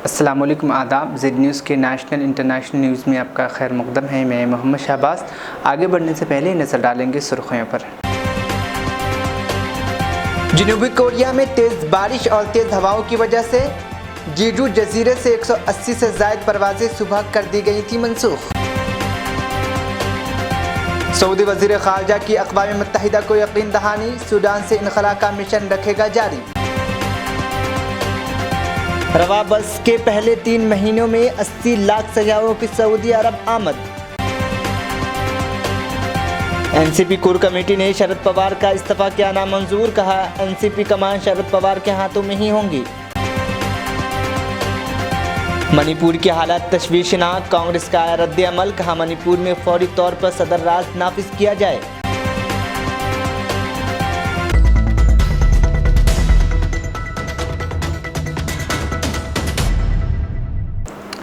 अस्सलाम वालेकुम आदाब। ज़ेड न्यूज़ के नेशनल इंटरनेशनल न्यूज़ में आपका खैर मक़दम है। मैं मोहम्मद शहबाज। आगे बढ़ने से पहले नज़र डालेंगे सुर्खियों पर। जनूबी कोरिया में तेज़ बारिश और तेज़ हवाओं की वजह से जीजू जजीरे से 180 से ज़ायद परवाज़ें सुबह कर दी गई थी मनसूख। सऊदी वज़ीर ख़ारजा की अक़वाम मुत्तहिदा को यकीन दहानी, सूडान से इनखला का मिशन रखेगा जारी। रवा बस के पहले 3 महीनों में 80 लाख सयाहों की सऊदी अरब आमद। एनसीपी कोर कमेटी ने शरद पवार का इस्तीफा किया नामंजूर, कहा एनसीपी कमान शरद पवार के हाथों में ही होंगी। मणिपुर की हालत तशवीशनाक, कांग्रेस का रद्द अमल, कहा मणिपुर में फौरी तौर पर सदर राज नाफिज किया जाए।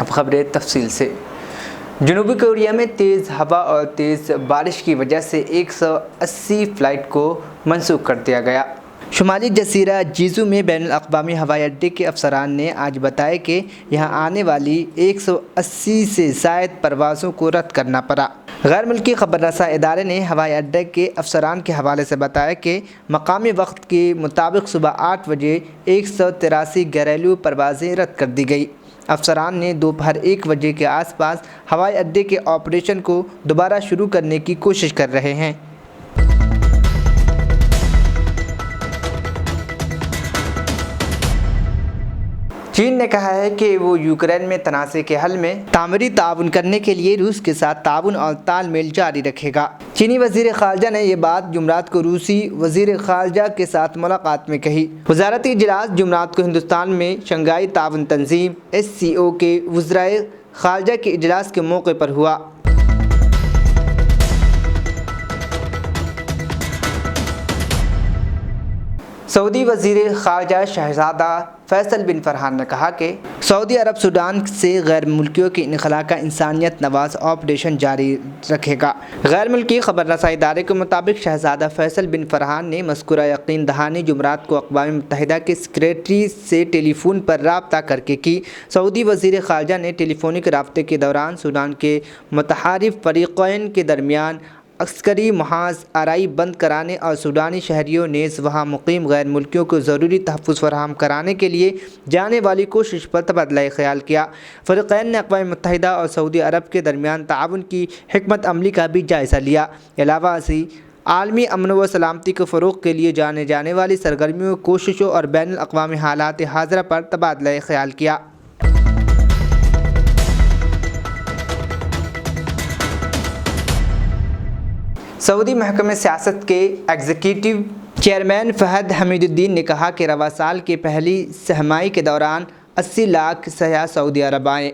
अब खबरें तफसील से। जनूबी कोरिया में तेज़ हवा और तेज़ बारिश की वजह से 180 फ़्लाइट को मनसूख कर दिया गया। शुमाली जजीरा जीजू में बैनुल-अक़वामी हवाई अड्डे के अफसरान ने आज बताया कि यहाँ आने वाली 180 से ज़ायद परवाज़ों को रद्द करना पड़ा। गैर मुल्की खबर रसा इदारे ने हवाई अड्डे के अफसरान के हवाले से बताया कि मकामी वक्त के मुताबिक सुबह 8 बजे 183 घरेलू परवाज़ें रद्द कर दी गई। अफसरान ने दोपहर 1 बजे के आसपास हवाई अड्डे के ऑपरेशन को दोबारा शुरू करने की कोशिश कर रहे हैं। चीन ने कहा है कि वो यूक्रेन में तनाज़े के हल में तामीरी ताउन करने के लिए रूस के साथ ताउन और तालमेल जारी रखेगा। चीनी वज़ीर ख़ारजा ने ये बात जुमरात को रूसी वज़ीर ख़ारजा के साथ मुलाकात में कही। वज़ारती इजलास जुमरात को हिंदुस्तान में शंघाई ताउन तंजीम SCO के वज़राए ख़ारजा के इजलास के मौके पर हुआ। सऊदी वज़ीर ख़ारजा शहज़ादा फैसल बिन फरहान ने कहा कि सऊदी अरब सूडान से गैर मुल्कियों के इनखला का इंसानियत नवाज ऑपरेशन जारी रखेगा। गैर मुल्की खबर रसा इदारे के मुताबिक शहज़ादा फैसल बिन फरहान ने मज़कूरा यकीन दहानी जुमरात को अक़वाम मुत्तहिदा के सेक्रेटरी से टेलीफोन पर रब्ता करके की। सऊदी वज़ीर ख़ारजा ने टेलीफोनिक रब्ते के दौरान सूडान के मुतहारिफ फ़रीक़ैन के दरमियान अस्करी महाज आराई बंद कराने और सूडानी शहरियों ने वहाँ मुकीम गैर मुल्कियों को ज़रूरी तहफ़्फ़ुज़ फराहम कराने के लिए जाने वाली कोशिश पर तबादला ख्याल किया। फ़रीक़ैन ने अक़वाम मुत्तहिदा और सऊदी अरब के दरमियान ताउन की हिकमत अमली का भी जायज़ा लिया। अलावा से आलमी अमन व सलामती के फ़रोग़ के लिए जाने वाली सरगर्मियों, कोशिशों और बैनुल-अक़वामी हालात हाज़िरा पर तबादला ख्याल किया। सऊदी महकमे सियासत के एग्जीक्यूटिव चेयरमैन फ़हद हमीदुद्दीन ने कहा कि रवा साल की पहली सहमाई के दौरान 80 लाख सयाह सऊदी अरब आए।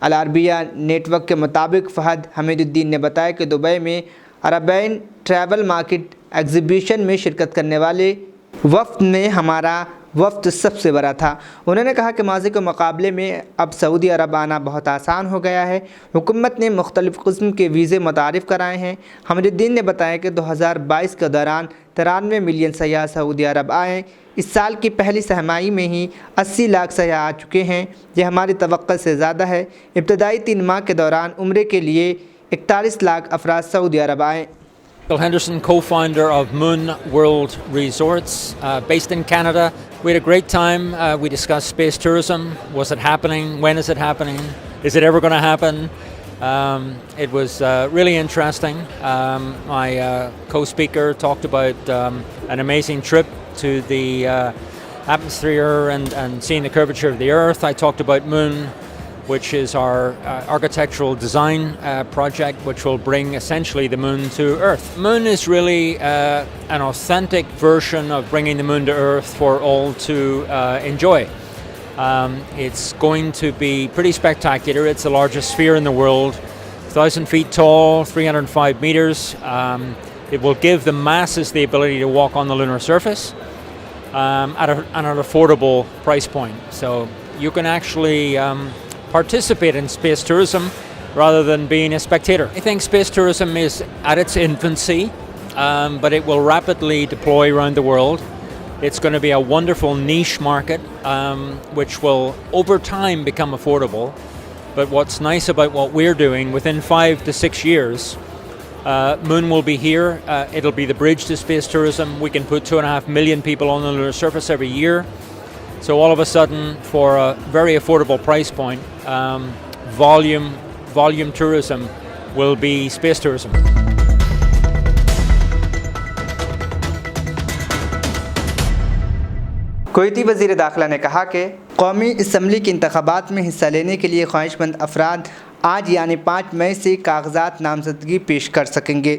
अल अरबिया नेटवर्क के मुताबिक फ़हद हमीदुद्दीन ने बताया कि दुबई में अरबैन ट्रैवल मार्केट एग्जीबिशन में शिरकत करने वाले वफ़द में हमारा वफ़द सबसे बड़ा था। उन्होंने कहा कि माज़ी के मुकाबले में अब सऊदी अरब आना बहुत आसान हो गया है। हुकूमत ने मुख्तलिफ़ किस्म के वीज़े मुतारिफ़ कराए हैं। हमीदुद्दीन ने बताया कि 2022 के दौरान 93 मिलियन सयाह सऊदी अरब आए। इस साल की पहली सहमाई में ही 80 लाख सयाह आ चुके हैं। यह हमारी तवक्को से ज़्यादा है। इब्तदाई 3 माह के दौरान उम्रे के लिए 41 लाख अफराद सऊदी अरब आए। Bill Henderson, co-founder of Moon World Resorts, based in Canada. We had a great time. We discussed space tourism. Was it happening? When is it happening? Is it ever going to happen? It was really interesting. My co-speaker talked about an amazing trip to the atmosphere and seeing the curvature of the Earth. I talked about Moon, which is our architectural design project, which will bring essentially the moon to Earth. Moon is really an authentic version of bringing the moon to Earth for all to enjoy. It's going to be pretty spectacular. It's the largest sphere in the world, 1,000 feet tall, 305 meters. It will give the masses the ability to walk on the lunar surface at an affordable price point. So you can actually participate in space tourism rather than being a spectator. I think space tourism is at its infancy, but it will rapidly deploy around the world. It's going to be a wonderful niche market, which will over time become affordable. But what's nice about what we're doing, within 5 to 6 years, Moon will be here. It'll be the bridge to space tourism. We can put 2.5 million people on the lunar surface every year. So all of a sudden, for a very affordable price point, volume tourism will be space tourism. Kuwaiti वज़ीर दाखिला ने कहा कि कौमी assembly के इंतखाबात में हिस्सा लेने के लिए ख्वाहिशमंद अफराद आज यानी 5 मई से कागजात नामजदगी पेश कर सकेंगे।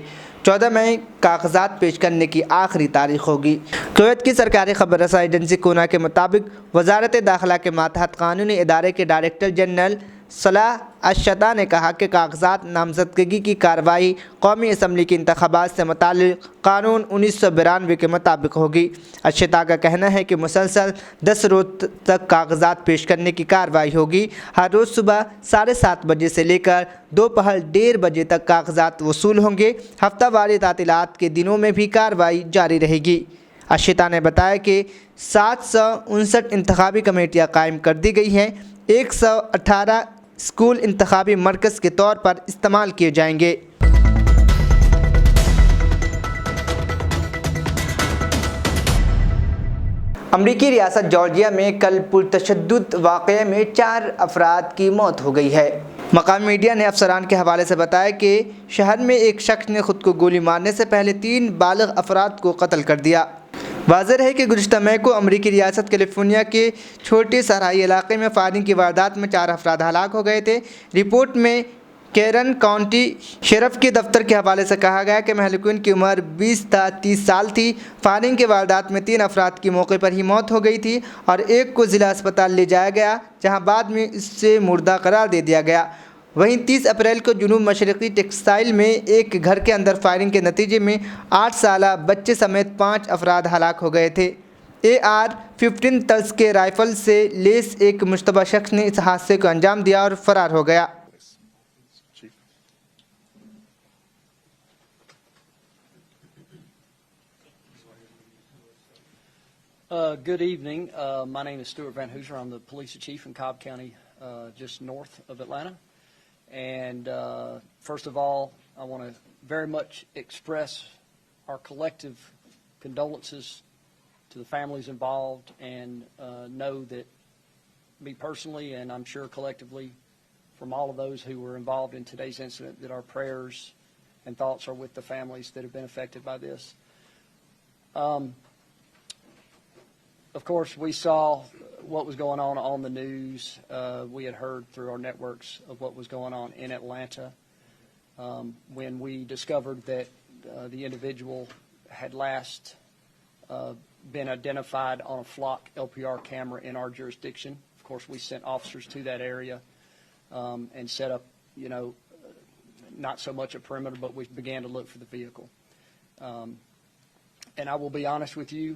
14 मई कागजात पेश करने की आखिरी तारीख होगी। कुवैत की सरकारी खबर रसाई एजेंसी कोना के मुताबिक वजारत दाखिला के मातहत कानूनी इदारे के डायरेक्टर जनरल सलाह अशदा ने कहा कि कागजात नामजदगी की कार्रवाई कौमी असम्बली के इंतखाबात से मुताल्लिक़ कानून 1992 के मुताबिक होगी। अशदा का कहना है कि मुसलसल 10 रोज़ तक कागजात पेश करने की कार्रवाई होगी। हर रोज़ सुबह 7:30 बजे से लेकर दोपहर 1:30 बजे तक कागजात वसूल होंगे। हफ्तावारी तातीलात के दिनों में भी कार्रवाई जारी रहेगी। अशदा ने बताया कि 759 इंतखाबी कमेटियाँ कायम कर दी गई हैं। 118 स्कूल इंतखाबी मरकज़ के तौर पर इस्तेमाल किए जाएंगे। अमरीकी रियासत जॉर्जिया में कल पुरतशद्दुद वाक़ये में 4 अफराद की मौत हो गई है। मकामी मीडिया ने अफसरान के हवाले से बताया कि शहर में एक शख्स ने खुद को गोली मारने से पहले 3 बालिग़ अफराद को कत्ल कर दिया। वाज़ेह है कि गुज़िश्ता मई को अमरीकी रियासत कैलिफोर्निया के छोटे सहराई इलाके में फायरिंग की वारदात में 4 अफराद हलाक हो गए थे। रिपोर्ट में कैरन काउंटी शेरिफ के दफ्तर के हवाले से कहा गया कि महलूकिन की उम्र 20 था 30 साल थी। फायरिंग की वारदात में 3 अफराद की मौके पर ही मौत हो गई थी और एक को ज़िला अस्पताल ले जाया गया, जहां बाद में इससे मुर्दा करार दे दिया गया। वहीं 30 अप्रैल को जुनूब मशरक़ी टेक्सटाइल में एक घर के अंदर फायरिंग के नतीजे में 8 साला बच्चे समेत 5 अफराद हलाक हो गए थे। AR-15 तर्ज के राइफ़ल से लेस एक मुश्तबा शख्स ने इस हादसे को अंजाम दिया और फ़रार हो गया। Good evening. My name is Stuart Van Hooser. I'm the police chief in Cobb County, just north of Atlanta. And first of all, I want to very much express our collective condolences to the families involved, and know that me personally, and I'm sure collectively from all of those who were involved in today's incident, that our prayers and thoughts are with the families that have been affected by this. Of course, we saw what was going on the news. We had heard through our networks of what was going on in Atlanta. When we discovered that the individual had last been identified on a flock LPR camera in our jurisdiction, of course, we sent officers to that area and set up, not so much a perimeter, but we began to look for the vehicle. And I will be honest with you.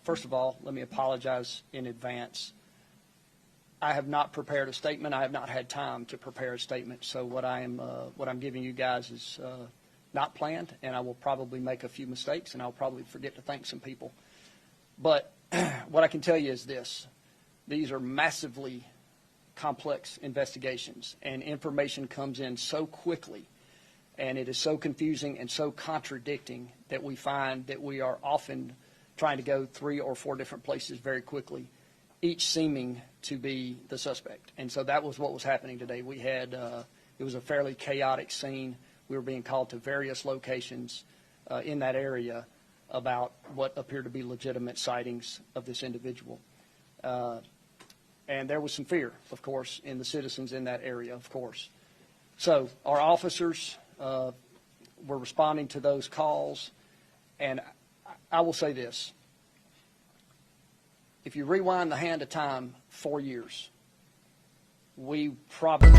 First of all, let me apologize in advance. I have not prepared a statement. I have not had time to prepare a statement. So what I'm giving you guys is not planned, and I will probably make a few mistakes, and I'll probably forget to thank some people. But what I can tell you is this: these are massively complex investigations, and information comes in so quickly, and it is so confusing and so contradicting that we find that we are often trying to go 3 or 4 different places very quickly, each seeming to be the suspect. And so that was what was happening today. We had, it was a fairly chaotic scene. We were being called to various locations in that area about what appeared to be legitimate sightings of this individual. And there was some fear, of course, in the citizens in that area, of course. So our officers were responding to those calls, and I will say this: if you rewind the hand of time 4 years, we probably...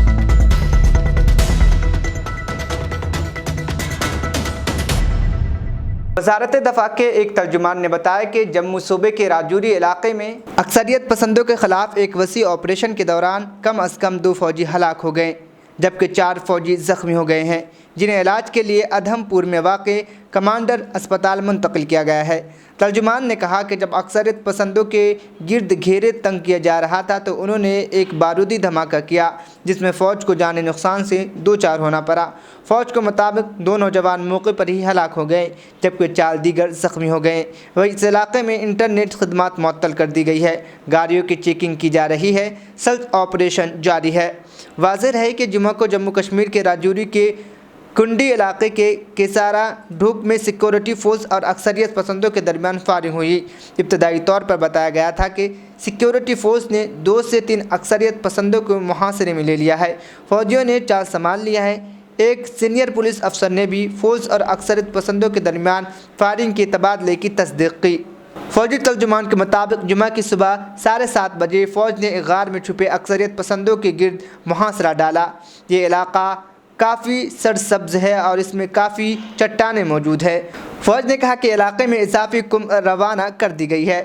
वज़ारत दफ़ा के एक तर्जुमान ने बताया कि जम्मू सूबे के राजौरी इलाके में अक्सरियत पसंदों के ख़िलाफ़ एक वसी ऑपरेशन के दौरान कम अज़ कम 2 फ़ौजी हलाक हो गए। जबकि 4 फौजी जख्मी हो गए हैं, जिन्हें इलाज के लिए अधमपुर में वाक़ कमांडर अस्पताल मुंतकिल किया गया है। तर्जुमान ने कहा कि जब अक्सरियत पसंदों के गिर्द घेरे तंग किया जा रहा था तो उन्होंने एक बारूदी धमाका किया, जिसमें फ़ौज को जानी नुकसान से 2-4 होना पड़ा। फ़ौज के मुताबिक 2 नौजवान मौके पर ही हलाक हो गए, जबकि 4 दीगर ज़ख्मी हो गए। वहीं इस इलाके में इंटरनेट खदमात मुअत्तल कर दी गई है, गाड़ियों की चेकिंग की जा रही है, सर्च ऑपरेशन जारी है। वाज़ेह है कि जुमा को जम्मू कश्मीर के राजौरी के कुंडी इलाके के केसारा ढूक में सिक्योरिटी फोर्स और अक्सरियत पसंदों के दरमियान फायरिंग हुई। इब्तदाई तौर पर बताया गया था कि सिक्योरिटी फोर्स ने 2 से 3 अक्सरियत पसंदों को मुहासरे में ले लिया है। फौजियों ने चार्ज संभाल लिया है। एक सीनियर पुलिस अफसर ने भी फोर्स और अक्सरियत पसंदों के दरमियान फायरिंग के तबादले की तस्दीक की। फौजी तर्जुमान के मुताबिक जुमा की सुबह 7:30 बजे फ़ौज ने एक गार में छुपे अक्सरियत पसंदों के गिर्द मुहासरा डाला। ये इलाका काफ़ी सरसब्ज है और इसमें काफ़ी चट्टानें मौजूद है। फ़ौज ने कहा कि इलाके में इजाफी कुम्भ रवाना कर दी गई है।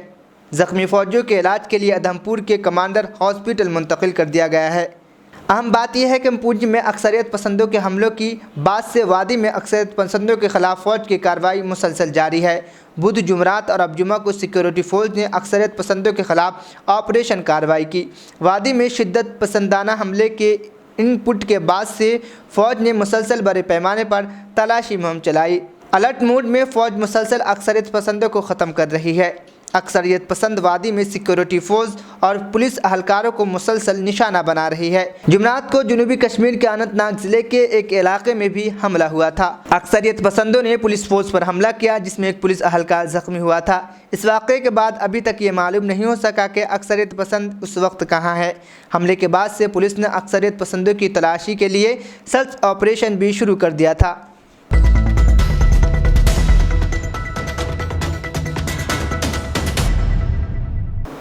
ज़ख्मी फ़ौजियों के इलाज के लिए अधमपुर के कमांडर हॉस्पिटल मुंतकिल कर दिया गया है। अहम बात यह है कि पूंछ में अक्सरियत पसंदों के हमलों की बाद से वादी में अक्सरियत पसंदों के खिलाफ फ़ौज की कार्रवाई मुसलसल जारी है। बुध, जुमरात और अब जुमा को सिक्योरिटी फ़ौज ने अक्सरियत पसंदों के खिलाफ ऑपरेशन कार्रवाई की। वादी में शिद्दत पसंदाना हमले के इनपुट के बाद से फ़ौज ने मुसलसल बड़े पैमाने पर तलाशी मुहिम चलाई। अलर्ट मोड में फ़ौज मुसलसल अक्सरियत पसंदों को ख़त्म कर रही है। अक्सरियत पसंद वादी में सिक्योरिटी फोर्स और पुलिस अहलकारों को मुसलसल निशाना बना रही है। जुमरात को जनूबी कश्मीर के अनंतनाग जिले के एक इलाके में भी हमला हुआ था। अक्सरियत पसंदों ने पुलिस फोर्स पर हमला किया, जिसमें एक पुलिस अहलकार जख्मी हुआ था। इस वाक़े के बाद अभी तक ये मालूम नहीं हो सका कि अक्सरियत पसंद उस वक्त कहाँ है। हमले के बाद से पुलिस ने अक्सरियत पसंदों की तलाशी के लिए सर्च ऑपरेशन भी शुरू कर दिया था।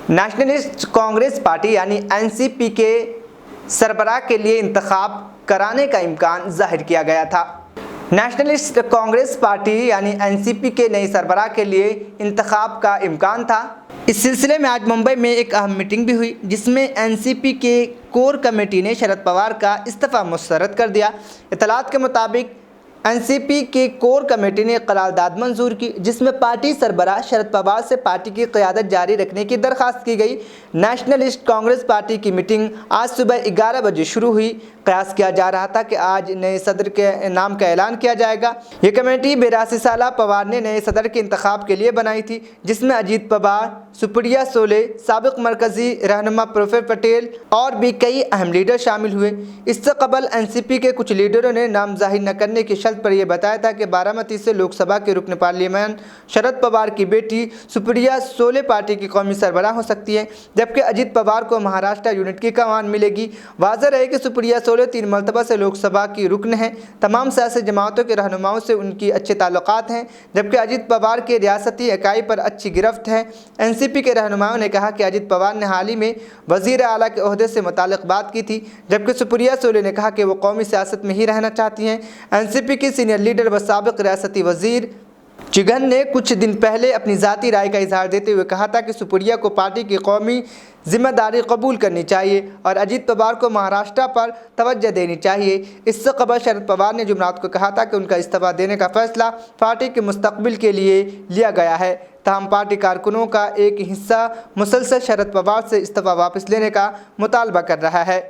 नेशनलिस्ट कांग्रेस पार्टी यानी एनसीपी के सरबराह के लिए इंतखाब कराने का इम्कान जाहिर किया गया था। नेशनलिस्ट कांग्रेस पार्टी यानी एनसीपी के नए सरबराह के लिए इंतखाब का इम्कान था। इस सिलसिले में आज मुंबई में एक अहम मीटिंग भी हुई, जिसमें एनसीपी के कोर कमेटी ने शरद पवार का इस्तीफ़ा मुस्तरद कर दिया। इत्तलात के मुताबिक एनसीपी के कोर कमेटी ने करारदाद मंजूर की, जिसमें पार्टी सरबराह शरद पवार से पार्टी की क़यादत जारी रखने की दरख्वास्त की गई। नेशनलिस्ट कांग्रेस पार्टी की मीटिंग आज सुबह 11 बजे शुरू हुई। कयास किया जा रहा था कि आज नए सदर के नाम का ऐलान किया जाएगा। ये कमेटी 82 साल पवार ने नए सदर के इंतखाब के लिए बनाई थी, जिसमें अजीत पवार, सुप्रिया सोले, साबिक मरकजी रहनुमा प्रोफेसर पटेल और भी कई अहम लीडर शामिल हुए। इससे कबल एनसीपी के कुछ लीडरों ने नाम जाहिर न करने की शर्त पर यह बताया था कि बारामती से लोकसभा के रुकन पार्लियामेंट शरद पवार की बेटी सुप्रिया सोले पार्टी की कौमी सरबराह हो सकती है, जबकि अजीत पवार को महाराष्ट्र यूनिट की कमान मिलेगी। वाज़ेह रहे कि सुप्रिया सोले 3 मरतबा से लोकसभा की रुकन हैं। तमाम सियासी जमातों के रहनुमाओं से उनकी अच्छे ताल्लुकात हैं, जबकि अजीत पवार के रियासती इकाई पर अच्छी गिरफ्त है। एनसीपी के रहनुमाओं ने कहा कि अजीत पवार ने हाल ही में वज़ीर आला के ओहदे से मुताल्लिक़ बात की थी, जबकि सुप्रिया सोले ने कहा कि वो कौमी सियासत में ही रहना चाहती हैं। एनसीपी की सीनियर लीडर व साबिक रियासती वज़ीर चिगन ने कुछ दिन पहले अपनी ज़ाती राय का इजहार देते हुए कहा था कि सुप्रिया को पार्टी की कौमी जिम्मेदारी कबूल करनी चाहिए और अजीत पवार को महाराष्ट्र पर तवज्जो देनी चाहिए। इससे कबल शरद पवार ने जुमरात को कहा था कि उनका इस्तीफ़ा देने का फैसला पार्टी के मुस्तकबिल के लिए लिया गया है। तमाम पार्टी कारकुनों का एक हिस्सा मुसलसल शरद पवार से इस्तीफ़ा वापस लेने का मुतालबा कर रहा है।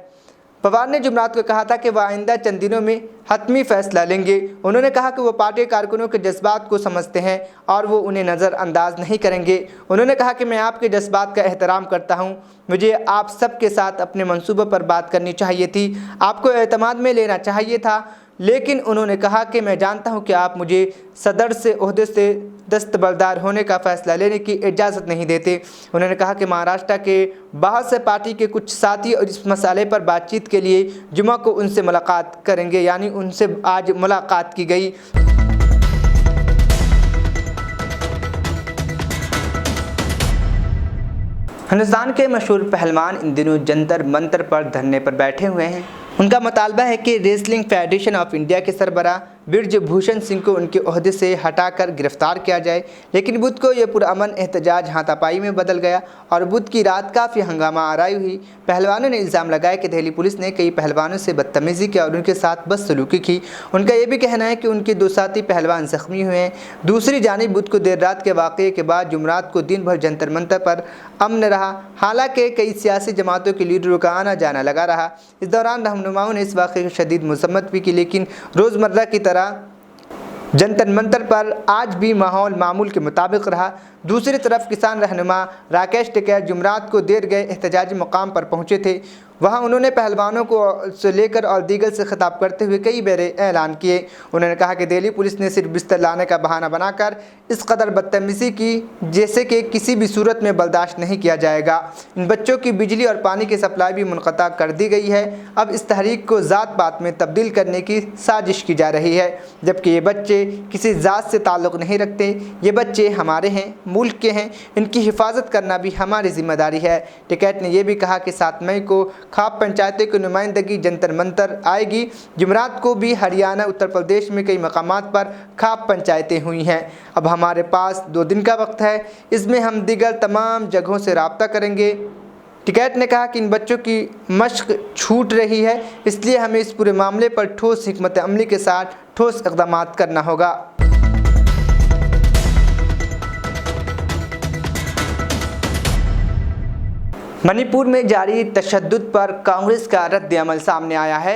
पवार ने जुमरात को कहा था कि वह आइंदा चंद दिनों में हतमी फैसला लेंगे। उन्होंने कहा कि वो पार्टी कारकुनों के जज्बात को समझते हैं और वो उन्हें नज़रअंदाज नहीं करेंगे। उन्होंने कहा कि मैं आपके जज्बात का एहतराम करता हूं, मुझे आप सब के साथ अपने मंसूबों पर बात करनी चाहिए थी, आपको एतमाद में लेना चाहिए था, लेकिन उन्होंने कहा कि मैं जानता हूं कि आप मुझे सदर से ओहदे से दस्तबरदार होने का फ़ैसला लेने की इजाज़त नहीं देते। उन्होंने कहा कि महाराष्ट्र के बाहर से पार्टी के कुछ साथी और इस मसाले पर बातचीत के लिए जुमा को उनसे मुलाकात करेंगे, यानी उनसे आज मुलाकात की गई। हिंदुस्तान के मशहूर पहलवान इन दिनों जंतर मंतर पर धरने पर बैठे हुए हैं। उनका मुतालबा है कि रेसलिंग फेडरेशन ऑफ इंडिया के सरबराह ब्रिजभूषण सिंह को उनके ओहदे से हटाकर गिरफ्तार किया जाए। लेकिन बुध को यह पुरअमन एहतजाज हाथापाई में बदल गया और बुध की रात काफ़ी हंगामा आराई हुई। पहलवानों ने इल्ज़ाम लगाया कि दिल्ली पुलिस ने कई पहलवानों से बदतमीज़ी की और उनके साथ बदसलूकी की। उनका यह भी कहना है कि उनके 2 साथी पहलवान जख्मी हुए हैं। दूसरी जानिब बुध को देर रात के वाक़ये के बाद जुमरात को दिन भर जंतर मंतर पर अमन रहा। हालांकि कई सियासी जमातों के लीडरों का आना जाना लगा रहा। इस दौरान रहनुमाओं ने इस वाक़ये की शदीद मजम्मत भी की, लेकिन रोज़मर्रा की तरह जंतर मंतर पर आज भी माहौल मामूल के मुताबिक रहा। दूसरी तरफ किसान रहनुमा राकेश टिकैत जुमरात को देर गए एहतजाजी मकाम पर पहुंचे थे। वहां उन्होंने पहलवानों को से लेकर और दीगर से खिताब करते हुए कई बार ऐलान किए। उन्होंने कहा कि दिल्ली पुलिस ने सिर्फ बिस्तर लाने का बहाना बनाकर इस कदर बदतमीज़ी की जैसे कि किसी भी सूरत में बर्दाश्त नहीं किया जाएगा। इन बच्चों की बिजली और पानी की सप्लाई भी मुनक़ता कर दी गई है। अब इस तहरीक को ज़ात पात में तब्दील करने की साजिश की जा रही है, जबकि ये बच्चे किसी ज़ात से ताल्लुक़ नहीं रखते। ये बच्चे हमारे हैं, मुल्क के हैं, इनकी हिफाजत करना भी हमारी जिम्मेदारी है। टिकैत ने यह भी कहा कि 7 मई को खाप पंचायतों की नुमाइंदगी जंतर मंतर आएगी। जुमरात को भी हरियाणा, उत्तर प्रदेश में कई मकामात पर खाप पंचायतें हुई हैं। अब हमारे पास 2 दिन का वक्त है, इसमें हम दीगर तमाम जगहों से रब्ता करेंगे। टिकैत ने कहा कि इन बच्चों की मश्क छूट रही है, इसलिए हमें इस पूरे मामले पर ठोस हिकमत अमली के साथ ठोस इक़दाम करना होगा। मणिपुर में जारी तशद्दुद पर कांग्रेस का रद्द-ए-अमल सामने आया है।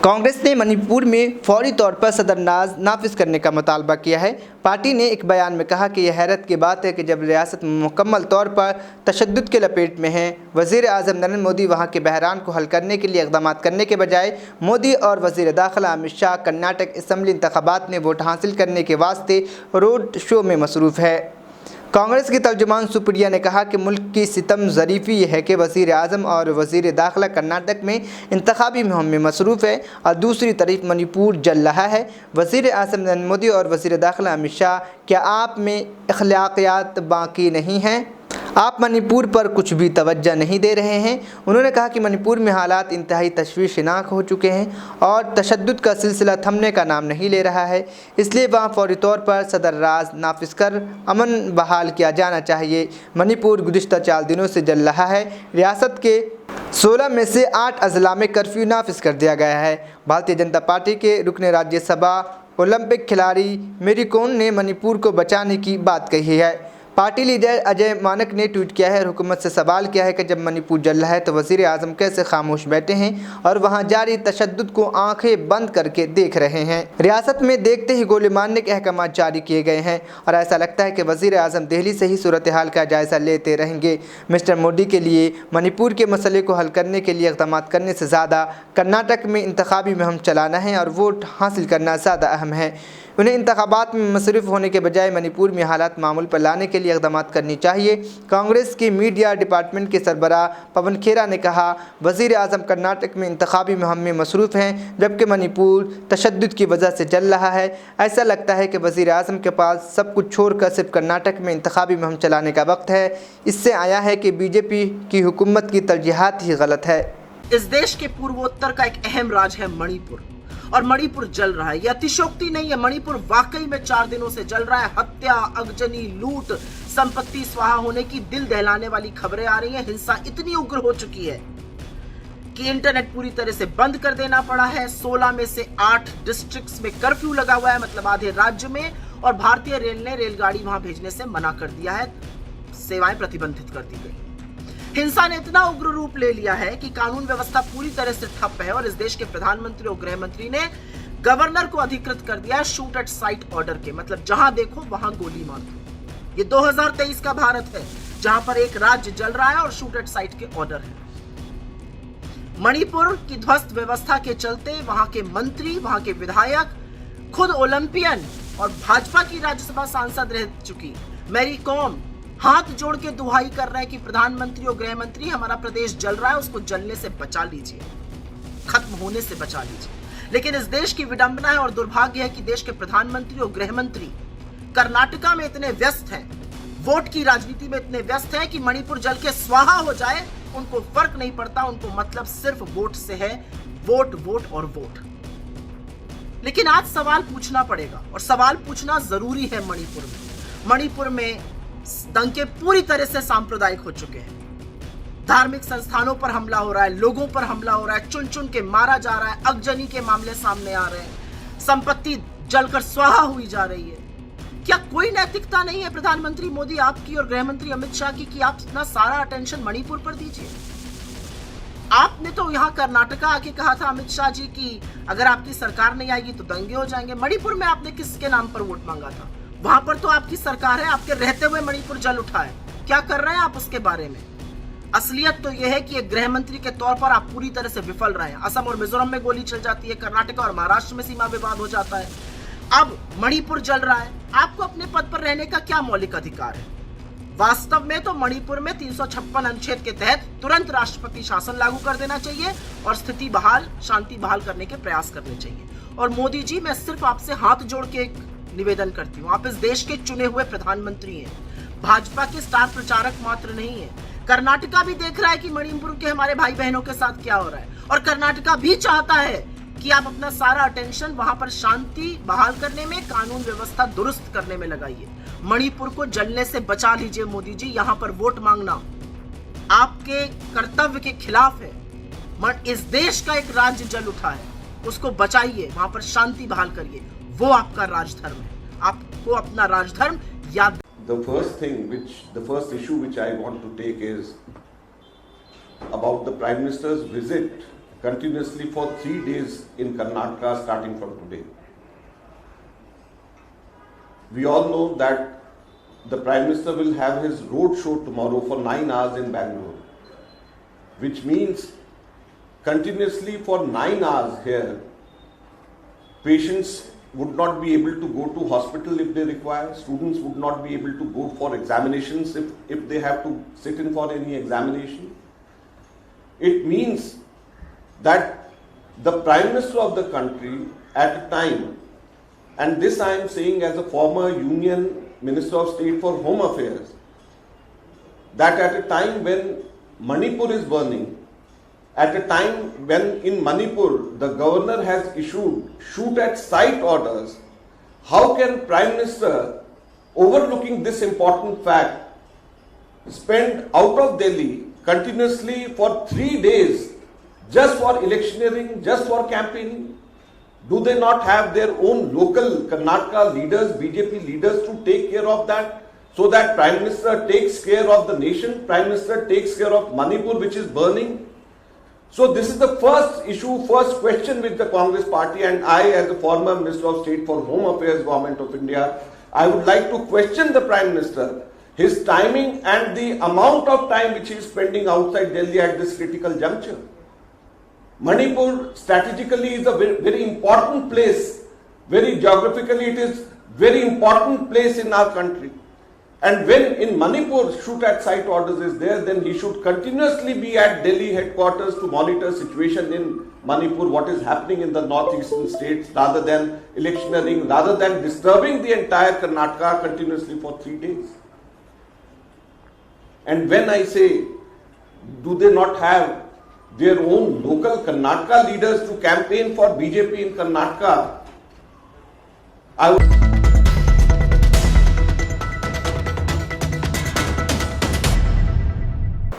कांग्रेस ने मणिपुर में फौरी तौर पर सदर नाफिज करने का मुतालबा किया है। पार्टी ने एक बयान में कहा कि यह हैरत की बात है कि जब रियासत मुकम्मल तौर पर तशद्दुद के लपेट में है, वज़ीर आज़म नरेंद्र मोदी वहाँ के बहरान को हल करने के लिए इक़दाम करने के बजाय मोदी और वज़ीर दाखिला अमित शाह कर्नाटक असम्बली इंतखाबात में वोट हासिल करने के वास्ते रोड शो में मसरूफ़ है। कांग्रेस की तर्जुमान सुप्रिया ने कहा कि मुल्क की सितम ज़रीफ़ी यह है कि वज़ीर आज़म और वज़ीर दाखिला कर्नाटक में इंतखाबी मुहिम में मसरूफ़ है और दूसरी तरफ मणिपुर जल रहा है। वज़ीर आज़म नरेंद्र मोदी और वज़ीर दाखिला अमित शाह, क्या आप में अखलाक़ियात बाकी नहीं हैं? आप मणिपुर पर कुछ भी तवज्जो नहीं दे रहे हैं। उन्होंने कहा कि मणिपुर में हालात इंतहाई तशवीशनाक हो चुके हैं और तशद्दुद का सिलसिला थमने का नाम नहीं ले रहा है, इसलिए वहाँ फौरी तौर पर सदर राज नाफिज कर अमन बहाल किया जाना चाहिए। मणिपुर गुज़िश्ता 4 दिनों से जल रहा है। रियासत के 16 में से 8 अजला में कर्फ्यू नाफिज कर दिया गया है। भारतीय जनता पार्टी के रुकन राज्यसभा ओलंपिक खिलाड़ी मेरी कोम ने मणिपुर को बचाने की बात कही है। पार्टी लीडर अजय मानक ने ट्वीट किया है और हुकूमत से सवाल किया है कि जब मणिपुर जल रहा है तो वज़ीर आज़म कैसे खामोश बैठे हैं और वहां जारी तशद्दुद को आंखें बंद करके देख रहे हैं। रियासत में देखते ही गोली मारने के अहकाम जारी किए गए हैं और ऐसा लगता है कि वज़ीर आज़म दिल्ली से ही सूरत हाल का जायज़ा लेते रहेंगे। मिस्टर मोदी के लिए मणिपुर के मसले को हल करने के लिए इक़दाम करने से ज़्यादा कर्नाटक में इंतखाबी मुहिम चलाना है और वोट हासिल करना ज़्यादा अहम है। उन्हें इंतखाबात में मसरूफ़ होने के बजाय मणिपुर में हालात मामूल पर लाने के लिए इक़दाम करनी चाहिए। कांग्रेस के मीडिया डिपार्टमेंट के सरबराह पवन खेरा ने कहा, वज़ीर आज़म कर्नाटक में इंतखाबी मुहिम में मसरूफ़ हैं जबकि मणिपुर तशद्दुद की वजह से जल रहा है। ऐसा लगता है कि वज़ीर आज़म के पास सब कुछ छोड़कर सिर्फ कर्नाटक में इंतखाबी मुहिम चलाने का वक्त है। इससे आया है कि बीजेपी की हुकूमत की तरजीहात ही गलत है। इस देश के पूर्वोत्तर का एक अहम राज्य है मणिपुर और मणिपुर जल रहा है। यह अतिशयोक्ति नहीं है, मणिपुर वाकई में 4 दिनों से जल रहा है। हत्या, अगजनी, लूट, संपत्ति स्वाहा होने की दिल दहलाने वाली खबरें आ रही हैं। हिंसा इतनी उग्र हो चुकी है कि इंटरनेट पूरी तरह से बंद कर देना पड़ा है। 16 में से 8 डिस्ट्रिक्ट्स में कर्फ्यू लगा हुआ है, मतलब आधे राज्य में, और भारतीय रेल ने रेलगाड़ी वहां भेजने से मना कर दिया है, सेवाएं प्रतिबंधित कर दी गई। हिंसा ने इतना उग्र रूप ले लिया है कि कानून व्यवस्था पूरी तरह से ठप है और इस देश के प्रधानमंत्री और गृह मंत्री ने गवर्नर को अधिकृत कर दिया है शूट एट साइट ऑर्डर के, मतलब जहां देखो वहां गोली मार दो। ये 2023 का भारत है जहां पर एक राज्य जल रहा है और शूट एट साइट के ऑर्डर है। मणिपुर की ध्वस्त व्यवस्था के चलते वहां के मंत्री, वहां के विधायक, खुद ओलंपियन और भाजपा की राज्यसभा सांसद रह चुकी मेरी कॉम हाथ जोड़ के दुहाई कर रहे हैं कि प्रधानमंत्री और गृह मंत्री, हमारा प्रदेश जल रहा है, उसको जलने से बचा लीजिए, खत्म होने से बचा लीजिए। लेकिन इस देश की विडंबना है और दुर्भाग्य है कि देश के प्रधानमंत्री और गृह मंत्री कर्नाटका में इतने व्यस्त हैं, वोट की राजनीति में इतने व्यस्त हैं कि मणिपुर जल के स्वाहा हो जाए उनको फर्क नहीं पड़ता। उनको मतलब सिर्फ वोट से है, वोट वोट और वोट। लेकिन आज सवाल पूछना पड़ेगा और सवाल पूछना जरूरी है। मणिपुर में दंगे पूरी तरह से सांप्रदायिक हो चुके हैं। धार्मिक संस्थानों पर हमला हो रहा है, लोगों पर हमला हो रहा है, चुन चुन के मारा जा रहा है, अगजनी के मामले सामने आ रहे हैं, संपत्ति जलकर स्वाहा हुई जा रही है। क्या कोई नैतिकता नहीं है प्रधानमंत्री मोदी आपकी और गृह मंत्री अमित शाह की कि आप इतना सारा अटेंशन मणिपुर पर दीजिए? आपने तो यहाँ कर्नाटका आके कहा था अमित शाह जी की अगर आपकी सरकार नहीं आएगी तो दंगे हो जाएंगे। मणिपुर में आपने किसके नाम पर वोट मांगा था? वहां पर तो आपकी सरकार है, आपके रहते हुए मणिपुर जल उठा है। क्या कर रहे हैं आप उसके बारे में? असलियत तो यह है कि एक गृह मंत्री के तौर पर आप पूरी तरह से विफल रहे हैं। असम और मिजोरम में गोली चल जाती है, कर्नाटका और महाराष्ट्र में सीमा विवाद हो जाता है, अब मणिपुर जल रहा है। आपको अपने पद पर रहने का क्या मौलिक अधिकार है? वास्तव में तो मणिपुर में 356 अनुच्छेद के तहत तुरंत राष्ट्रपति शासन लागू कर देना चाहिए और स्थिति शांति बहाल करने के प्रयास करने चाहिए। और मोदी जी, मैं सिर्फ आपसे हाथ जोड़ के एक निवेदन करती हूँ, आप इस देश के चुने हुए प्रधानमंत्री हैं, भाजपा के स्टार प्रचारक मात्र नहीं है। कर्नाटका भी देख रहा है कि मणिपुर के हमारे भाई बहनों के साथ क्या हो रहा है और कर्नाटका भी चाहता है कि आप अपना सारा अटेंशन वहां पर शांति बहाल करने में, कानून व्यवस्था दुरुस्त करने में लगाइए। मणिपुर को जलने से बचा लीजिए मोदी जी। यहाँ पर वोट मांगना आपके कर्तव्य के खिलाफ है। इस देश का एक राज्य जल उठा है, उसको बचाइए, वहां पर शांति बहाल करिए, वो आपका राजधर्म है। आपको अपना राजधर्म याद। The first issue which I want to take is about the Prime Minister's visit continuously for 3 days in Karnataka starting from today. We all know that the Prime Minister will have his road show tomorrow for 9 hours in Bangalore, which means continuously for 9 hours here, patients would not be able to go to hospital if they require, students would not be able to go for examinations if they have to sit in for any examination. It means that the Prime Minister of the country at a time, and this I am saying as a former Union Minister of State for Home Affairs, that at a time when Manipur is burning, at a time when in Manipur the governor has issued shoot at sight orders, how can Prime Minister, overlooking this important fact, spend out of Delhi continuously for 3 days just for electioneering, just for campaigning? Do they not have their own local Karnataka leaders, BJP leaders to take care of that? So that Prime Minister takes care of the nation, Prime Minister takes care of Manipur which is burning. So this is the first issue, first question with the Congress party, and I as the former Minister of State for Home Affairs, Government of India, I would like to question the Prime Minister, his timing and the amount of time which he is spending outside Delhi at this critical juncture. Manipur strategically is a very, very important place, very geographically it is very important place in our country. And when in Manipur shoot at sight orders is there, then he should continuously be at Delhi headquarters to monitor situation in Manipur, what is happening in the northeastern states, rather than electioneering, rather than disturbing the entire Karnataka continuously for 3 days. And when I say, do they not have their own local Karnataka leaders to campaign for BJP in Karnataka? I would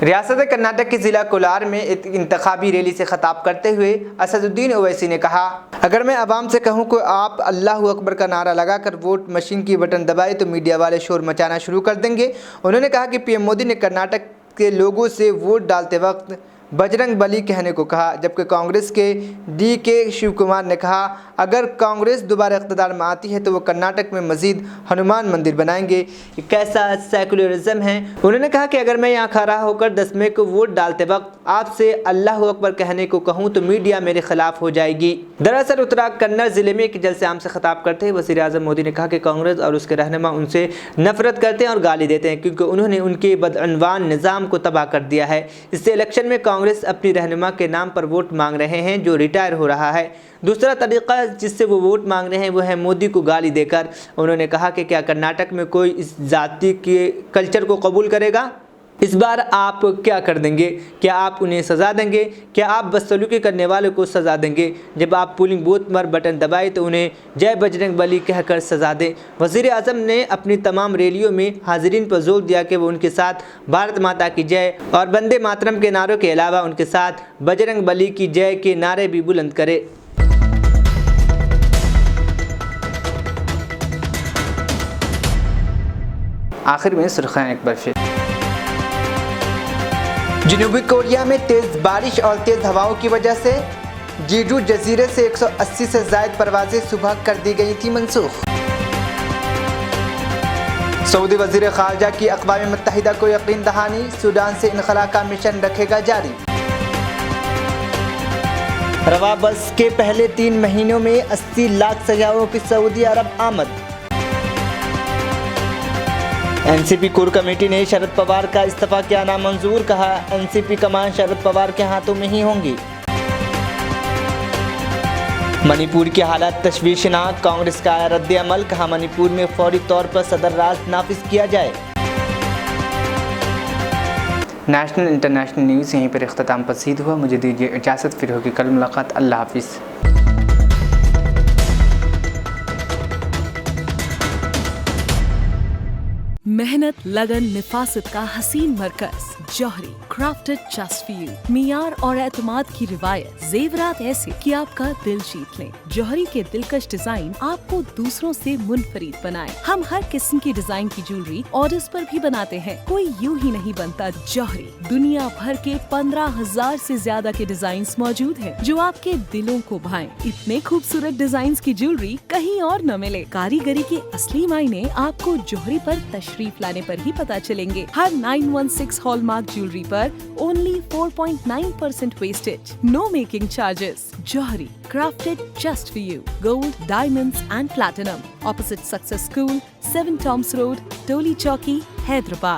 रियासत कर्नाटक के ज़िला कोलार में एक इंतखाबी rally से खिताब करते हुए असदुद्दीन ओवैसी ने कहा, अगर मैं आवाम से कहूं कि आप अल्लाह अकबर का नारा लगाकर वोट मशीन की बटन दबाए तो मीडिया वाले शोर मचाना शुरू कर देंगे। उन्होंने कहा कि पीएम मोदी ने कर्नाटक के लोगों से वोट डालते वक्त बजरंग बली कहने को कहा, जबकि कांग्रेस के DK शिव कुमार ने कहा अगर कांग्रेस दोबारा इक़्तिदार में आती है तो वो कर्नाटक में मज़ीद हनुमान मंदिर बनाएंगे। ये कैसा सेकुलरिज्म है। उन्होंने कहा कि अगर मैं यहाँ खड़ा होकर 10 मई को वोट डालते वक्त आपसे अल्लाह अकबर कहने को कहूँ तो मीडिया मेरे खिलाफ हो जाएगी। दरअसल उत्तराखंड कन्नड़ ज़िले में एक जलसे आम से खिताब करते हुए वज़ीर-ए-आज़म मोदी ने कहा कि कांग्रेस और उसके रहनुमा उनसे नफरत करते हैं और गाली देते हैं क्योंकि उन्होंने उनके बदअनवान निज़ाम को तबाह कर दिया है। इससे इलेक्शन में कांग्रेस अपनी रहनुमा के नाम पर वोट मांग रहे हैं जो रिटायर हो रहा है। दूसरा तरीका जिससे वो वोट मांग रहे हैं वो है मोदी को गाली देकर। उन्होंने कहा कि क्या कर्नाटक में कोई इस जाति के कल्चर को कबूल करेगा? इस बार आप क्या कर देंगे? क्या आप उन्हें सज़ा देंगे? क्या आप बदसलूकी करने वालों को सज़ा देंगे? जब आप पोलिंग बूथ पर बटन दबाए तो उन्हें जय बजरंग बली कहकर सज़ा दें। वज़ीर आज़म ने अपनी तमाम रैलियों में हाज़रीन पर जोर दिया कि वो उनके साथ भारत माता की जय और वंदे मातरम के नारों के अलावा उनके साथ बजरंग बली की जय के नारे भी बुलंद करें। आखिर में सुर्खियां एक बार फिर। जनूबी कोरिया में तेज़ बारिश और तेज़ हवाओं की वजह से जीजू जजीरे से 180 से ज़ायद परवाज़ें सुबह कर दी गई थी मनसूख। सऊदी वज़ीर ख़ारजा की अक़वाम मुत्तहिदा को यकीन दहानी, सूडान से इनखला का मिशन रखेगा जारी। रवा बस के पहले 3 महीनों में 80 लाख सयाहों की सऊदी अरब आमद। एनसीपी कोर कमेटी ने शरद पवार का इस्तीफा किया नामंजूर, कहा एनसीपी कमान शरद पवार के हाथों में ही होंगी। मणिपुर की हालत तशवीशनाक, कांग्रेस का रद्द अमल, कहा मणिपुर में फौरी तौर पर सदर राज नाफिज किया जाए। नेशनल इंटरनेशनल न्यूज़ यहीं पर इख्तिताम पसीद हुआ। मुझे दीजिए इजाज़त, फिर होगी कल मुलाकात। अल्लाह हाफिज़। मेहनत, लगन, निफासत का हसीन मरकज जौहरी, क्राफ्टेड जस्ट फॉर यू। मियार और एतमाद की रिवायत, जेवरात ऐसे कि आपका दिल जीत लें। जौहरी के दिलकश डिजाइन आपको दूसरों से मुनफरिद बनाए। हम हर किस्म की डिजाइन की ज्वेलरी ऑर्डर्स पर भी बनाते हैं, कोई यूं ही नहीं बनता। जौहरी दुनिया भर के 15,000 से ज्यादा के डिजाइन मौजूद हैं जो आपके दिलों को भाएं। इतने खूबसूरत डिजाइन की ज्वेलरी कहीं और न मिले। कारीगरी के असली मायने आपको जौहरी पर तशरीफ लाने पर ही पता चलेंगे। हर 916 हॉलमार्क ज्वेलरी पर only 4.9% wastage, no making charges. जौहरी, crafted just for you. Gold, diamonds and platinum. Opposite Success School, 7 Toms Road, Toli Chowki, Hyderabad.